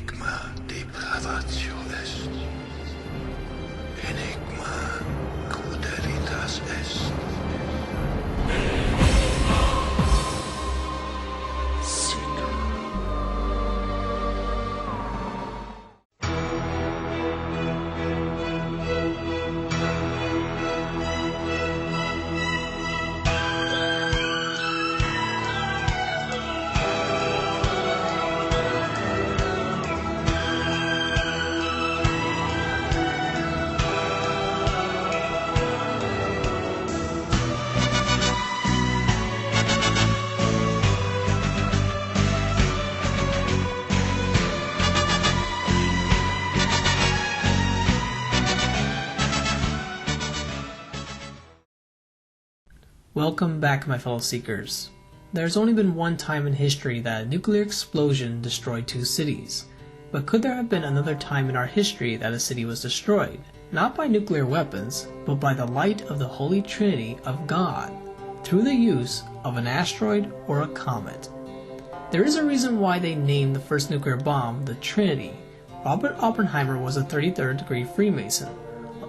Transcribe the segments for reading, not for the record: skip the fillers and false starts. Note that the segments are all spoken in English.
Enigma de pravatio est. Enigma crudelitas est. Welcome back, my fellow seekers. There's only been one time in history that a nuclear explosion destroyed two cities. But could there have been another time in our history that a city was destroyed, not by nuclear weapons, but by the light of the Holy Trinity of God, through the use of an asteroid or a comet? There is a reason why they named the first nuclear bomb the Trinity. Robert Oppenheimer was a 33rd degree Freemason,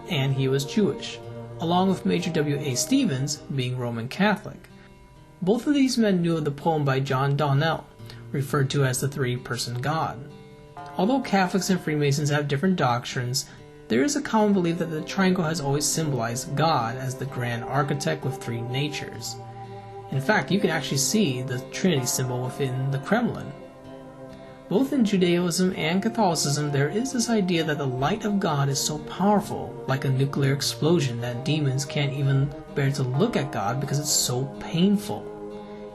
and he was Jewish, along with Major W.A. Stevens being Roman Catholic. Both of these men knew of the poem by John Donnell, referred to as the three-person God. Although Catholics and Freemasons have different doctrines, there is a common belief that the triangle has always symbolized God as the grand architect with three natures. In fact, you can actually see the Trinity symbol within the Kremlin. Both in Judaism and Catholicism, there is this idea that the light of God is so powerful, like a nuclear explosion, that demons can't even bear to look at God because it's so painful.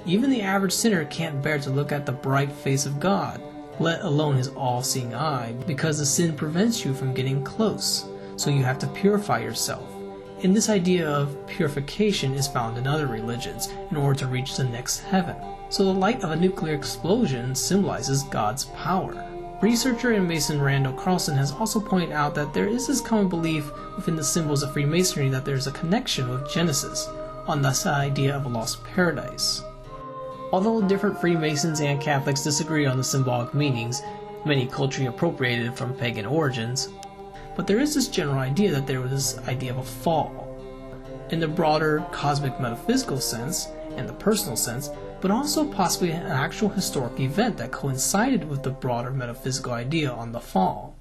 Even the average sinner can't bear to look at the bright face of God, let alone his all-seeing eye, because the sin prevents you from getting close, so you have to purify yourself. And this idea of purification is found in other religions in order to reach the next heaven. So the light of a nuclear explosion symbolizes God's power. Researcher and Mason Randall Carlson has also pointed out that there is this common belief within the symbols of Freemasonry that there is a connection with Genesis on this idea of a lost paradise. Although different Freemasons and Catholics disagree on the symbolic meanings, many culturally appropriated from pagan origins, but there is this general idea that there was this idea of a fall, in the broader cosmic metaphysical sense and the personal sense, but also possibly an actual historic event that coincided with the broader metaphysical idea on the fall.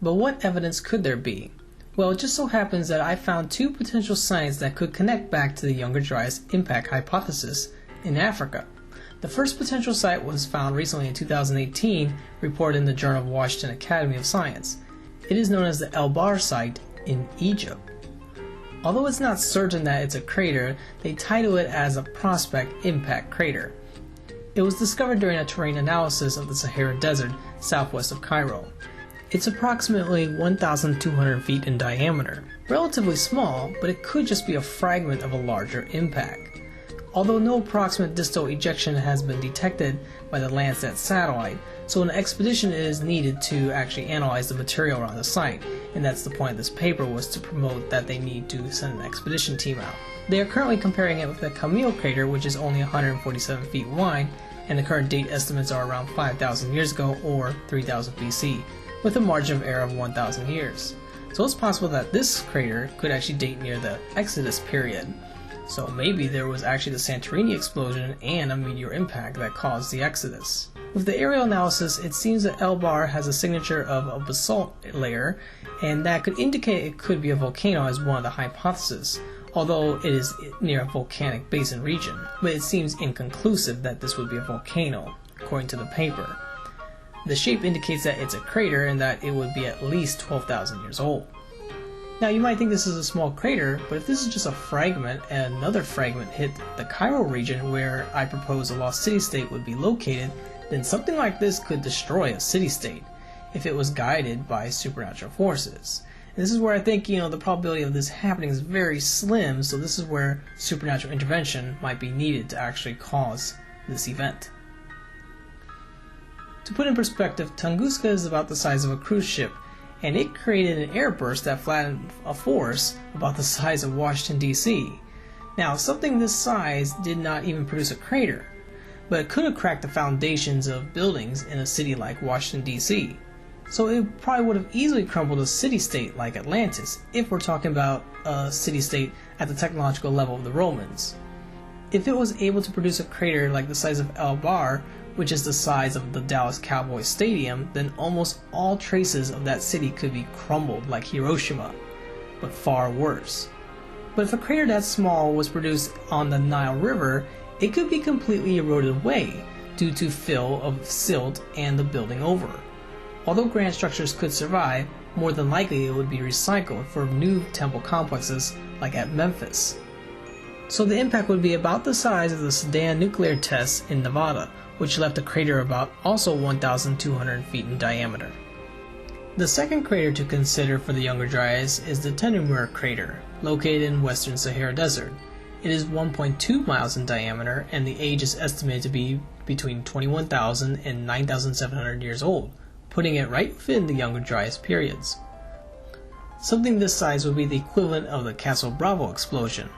But what evidence could there be? Well, it just so happens that I found two potential signs that could connect back to the Younger Dryas impact hypothesis in Africa. The first potential site was found recently in 2018, reported in the Journal of Washington Academy of Science. It is known as the El Bar site in Egypt. Although it's not certain that it's a crater, they title it as a prospect impact crater. It was discovered during a terrain analysis of the Sahara Desert southwest of Cairo. It's approximately 1,200 feet in diameter, relatively small, but it could just be a fragment of a larger impact. Although no approximate distal ejection has been detected by the Landsat satellite, so an expedition is needed to actually analyze the material around the site, and that's the point of this paper, was to promote that they need to send an expedition team out. They are currently comparing it with the Camille crater, which is only 147 feet wide, and the current date estimates are around 5,000 years ago or 3000 BC, with a margin of error of 1,000 years. So it's possible that this crater could actually date near the Exodus period. So maybe there was actually the Santorini explosion and a meteor impact that caused the Exodus. With the aerial analysis, it seems that El Bar has a signature of a basalt layer, and that could indicate it could be a volcano as one of the hypotheses, although it is near a volcanic basin region. But it seems inconclusive that this would be a volcano, according to the paper. The shape indicates that it's a crater and that it would be at least 12,000 years old. Now you might think this is a small crater, but if this is just a fragment and another fragment hit the Cairo region where I propose a lost city-state would be located, then something like this could destroy a city-state if it was guided by supernatural forces. And this is where I think, the probability of this happening is very slim, so this is where supernatural intervention might be needed to actually cause this event. To put in perspective, Tunguska is about the size of a cruise ship, and it created an airburst that flattened a force about the size of Washington, D.C. Now, something this size did not even produce a crater, but it could have cracked the foundations of buildings in a city like Washington, D.C. So it probably would have easily crumbled a city-state like Atlantis, if we're talking about a city-state at the technological level of the Romans. If it was able to produce a crater like the size of El Bar, which is the size of the Dallas Cowboys Stadium, then almost all traces of that city could be crumbled like Hiroshima, but far worse. But if a crater that small was produced on the Nile River, it could be completely eroded away due to fill of silt and the building over. Although grand structures could survive, more than likely it would be recycled for new temple complexes like at Memphis. So the impact would be about the size of the Sudan nuclear tests in Nevada, which left a crater about also 1,200 feet in diameter. The second crater to consider for the Younger Dryas is the Tenumur crater, located in western Sahara Desert. It is 1.2 miles in diameter, and the age is estimated to be between 21,000 and 9,700 years old, putting it right within the Younger Dryas periods. Something this size would be the equivalent of the Castle Bravo explosion.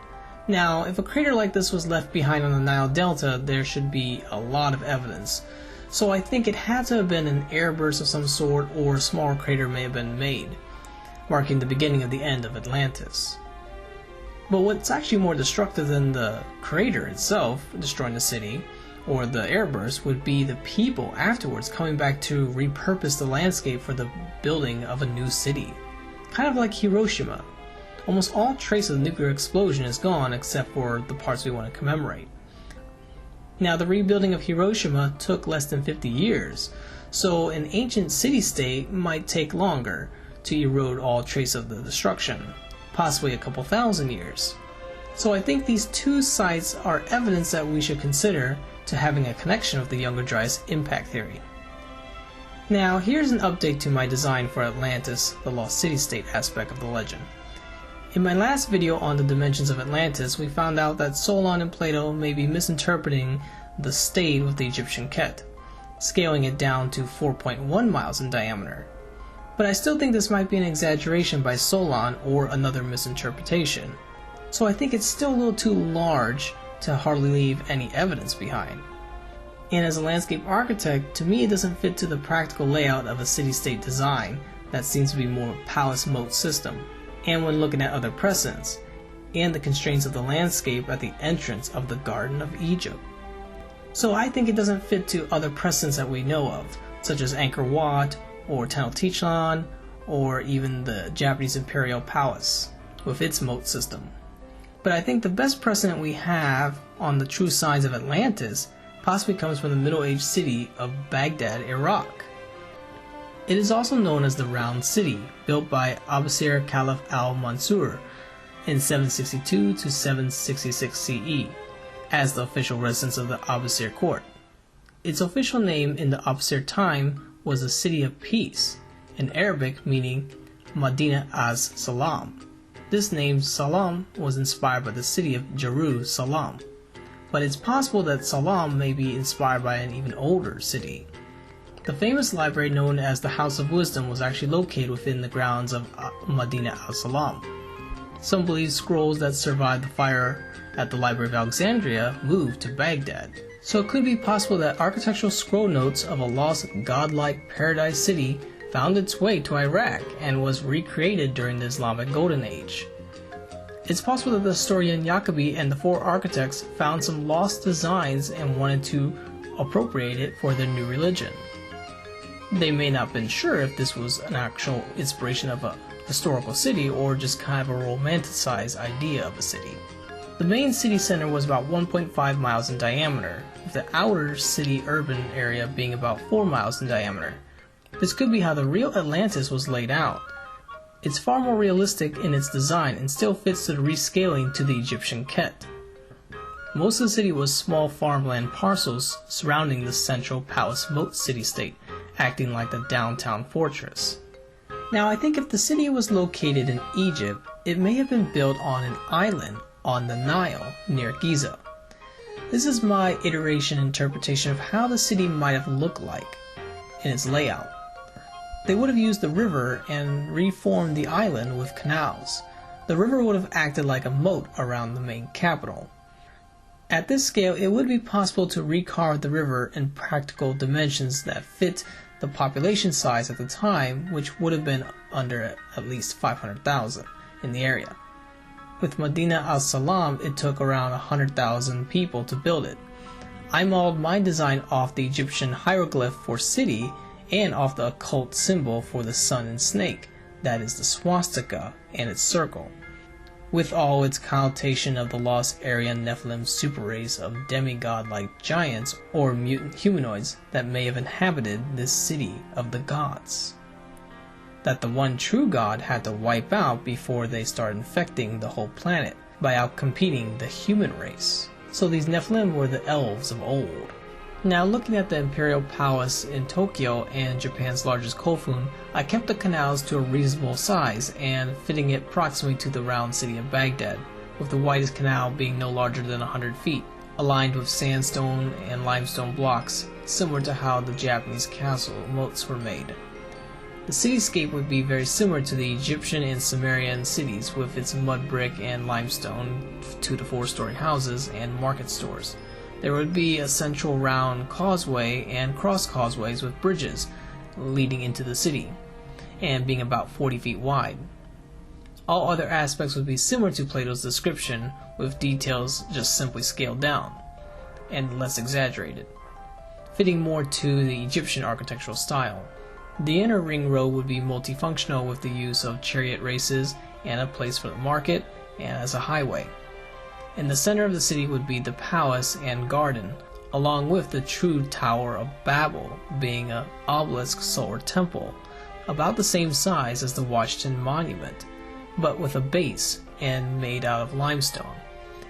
Now, if a crater like this was left behind on the Nile Delta, there should be a lot of evidence. So I think it had to have been an airburst of some sort, or a smaller crater may have been made, marking the beginning of the end of Atlantis. But what's actually more destructive than the crater itself destroying the city, or the airburst, would be the people afterwards coming back to repurpose the landscape for the building of a new city. Kind of like Hiroshima. Almost all trace of the nuclear explosion is gone except for the parts we want to commemorate. Now, the rebuilding of Hiroshima took less than 50 years, so an ancient city-state might take longer to erode all trace of the destruction, possibly a couple thousand years. So I think these two sites are evidence that we should consider to having a connection with the Younger Dryas impact theory. Now, here's an update to my design for Atlantis, the lost city-state aspect of the legend. In my last video on the dimensions of Atlantis, we found out that Solon and Plato may be misinterpreting the stade with the Egyptian Ket, scaling it down to 4.1 miles in diameter. But I still think this might be an exaggeration by Solon or another misinterpretation. So I think it's still a little too large to hardly leave any evidence behind. And as a landscape architect, to me it doesn't fit to the practical layout of a city-state design that seems to be more palace moat system. And when looking at other precedents, and the constraints of the landscape at the entrance of the Garden of Egypt. So I think it doesn't fit to other precedents that we know of, such as Angkor Wat, or Tenochtitlan, or even the Japanese Imperial Palace, with its moat system. But I think the best precedent we have on the true signs of Atlantis possibly comes from the middle-aged city of Baghdad, Iraq. It is also known as the Round City, built by Abusir Caliph al-Mansur in 762 to 766 CE, as the official residence of the Abusir court. Its official name in the Abusir time was the City of Peace, in Arabic meaning Madīnat as-Salām. This name Salām was inspired by the city of Jerusalem, but it's possible that Salām may be inspired by an even older city. The famous library known as the House of Wisdom was actually located within the grounds of Madīnat as-Salām. Some believe scrolls that survived the fire at the Library of Alexandria moved to Baghdad. So it could be possible that architectural scroll notes of a lost godlike paradise city found its way to Iraq and was recreated during the Islamic Golden Age. It's possible that the historian Jacobi and the four architects found some lost designs and wanted to appropriate it for their new religion. They may not have been sure if this was an actual inspiration of a historical city or just kind of a romanticized idea of a city. The main city center was about 1.5 miles in diameter, with the outer city urban area being about 4 miles in diameter. This could be how the real Atlantis was laid out. It's far more realistic in its design and still fits to the rescaling to the Egyptian Ket. Most of the city was small farmland parcels surrounding the central palace moat city-state, acting like the downtown fortress. Now, I think if the city was located in Egypt, it may have been built on an island on the Nile near Giza. This is my iteration interpretation of how the city might have looked like in its layout. They would have used the river and reformed the island with canals. The river would have acted like a moat around the main capital. At this scale, it would be possible to recarve the river in practical dimensions that fit the population size at the time, which would have been under at least 500,000 in the area. With Madīnat as-Salām, it took around 100,000 people to build it. I modeled my design off the Egyptian hieroglyph for city and off the occult symbol for the sun and snake, that is the swastika and its circle, with all its connotation of the lost Aryan Nephilim super race of demigod-like giants or mutant humanoids that may have inhabited this city of the gods, that the one true god had to wipe out before they started infecting the whole planet by outcompeting the human race. So these Nephilim were the elves of old. Now, looking at the Imperial Palace in Tokyo and Japan's largest kofun, I kept the canals to a reasonable size and fitting it proximally to the round city of Baghdad, with the widest canal being no larger than 100 feet, aligned with sandstone and limestone blocks, similar to how the Japanese castle moats were made. The cityscape would be very similar to the Egyptian and Sumerian cities, with its mud brick and limestone 2 to 4 story houses and market stores. There would be a central round causeway and cross causeways with bridges leading into the city, and being about 40 feet wide. All other aspects would be similar to Plato's description, with details just simply scaled down, and less exaggerated, fitting more to the Egyptian architectural style. The inner ring road would be multifunctional with the use of chariot races and a place for the market and as a highway. In the center of the city would be the palace and garden, along with the true Tower of Babel being an obelisk solar temple, about the same size as the Washington Monument, but with a base and made out of limestone.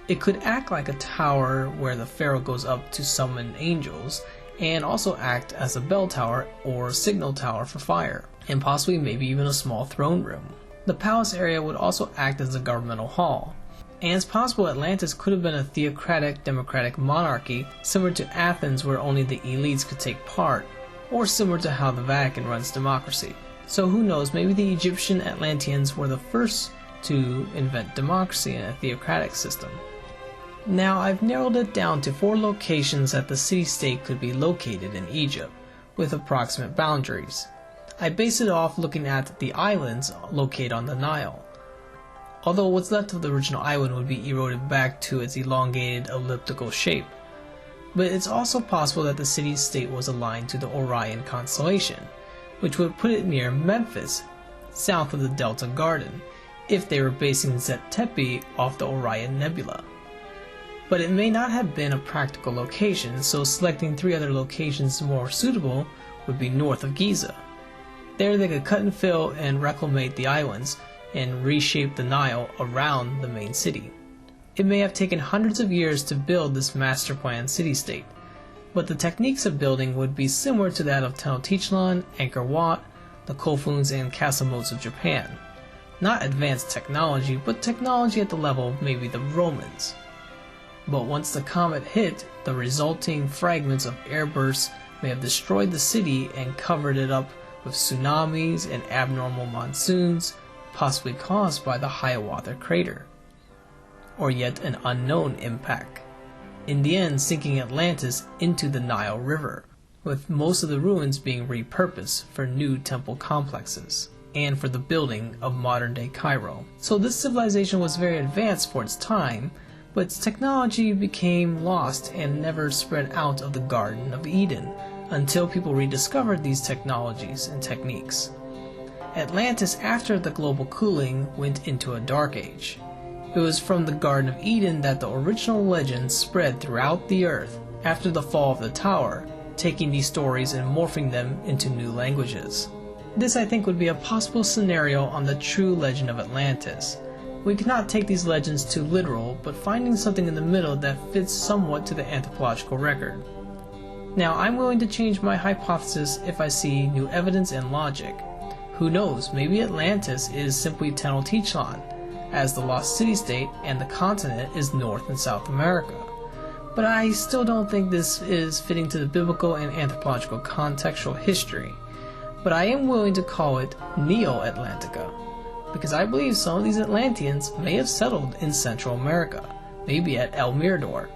It could act like a tower where the pharaoh goes up to summon angels, and also act as a bell tower or signal tower for fire, and possibly maybe even a small throne room. The palace area would also act as a governmental hall, and it's possible Atlantis could have been a theocratic democratic monarchy similar to Athens where only the elites could take part, or similar to how the Vatican runs democracy. So who knows, maybe the Egyptian Atlanteans were the first to invent democracy in a theocratic system. Now, I've narrowed it down to 4 locations that the city-state could be located in Egypt, with approximate boundaries. I base it off looking at the islands located on the Nile, although what's left of the original island would be eroded back to its elongated elliptical shape. But it's also possible that the city-state was aligned to the Orion constellation, which would put it near Memphis, south of the Delta Garden, if they were basing Zet Tepe off the Orion Nebula. But it may not have been a practical location, so selecting 3 other locations more suitable would be north of Giza. There they could cut and fill and reclimate the islands and reshape the Nile around the main city. It may have taken hundreds of years to build this master plan city-state, but the techniques of building would be similar to that of Tenochtitlan, Angkor Wat, the Kofuns and Casamotes of Japan. Not advanced technology, but technology at the level of maybe the Romans. But once the comet hit, the resulting fragments of airbursts may have destroyed the city and covered it up with tsunamis and abnormal monsoons, possibly caused by the Hiawatha crater, or yet an unknown impact, in the end sinking Atlantis into the Nile River, with most of the ruins being repurposed for new temple complexes, and for the building of modern-day Cairo. So this civilization was very advanced for its time, but its technology became lost and never spread out of the Garden of Eden until people rediscovered these technologies and techniques. Atlantis, after the global cooling, went into a dark age. It was from the Garden of Eden that the original legends spread throughout the earth after the fall of the tower, taking these stories and morphing them into new languages. This, I think, would be a possible scenario on the true legend of Atlantis. We cannot take these legends too literal, but finding something in the middle that fits somewhat to the anthropological record. Now, I'm willing to change my hypothesis if I see new evidence and logic. Who knows, maybe Atlantis is simply Tenochtitlan, as the lost city-state, and the continent is North and South America. But I still don't think this is fitting to the biblical and anthropological contextual history. But I am willing to call it Neo-Atlantica, because I believe some of these Atlanteans may have settled in Central America, maybe at El Mirador.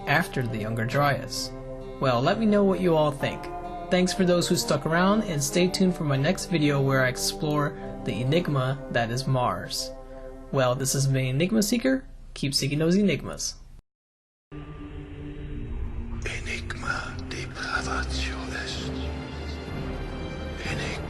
after the younger Dryas? Well, let me know what you all think. Thanks for those who stuck around, and stay tuned for my next video where I explore the Enigma that is Mars. Well, this has been Enigma Seeker. Keep seeking those enigmas. Enigma depravatio est. Enigma.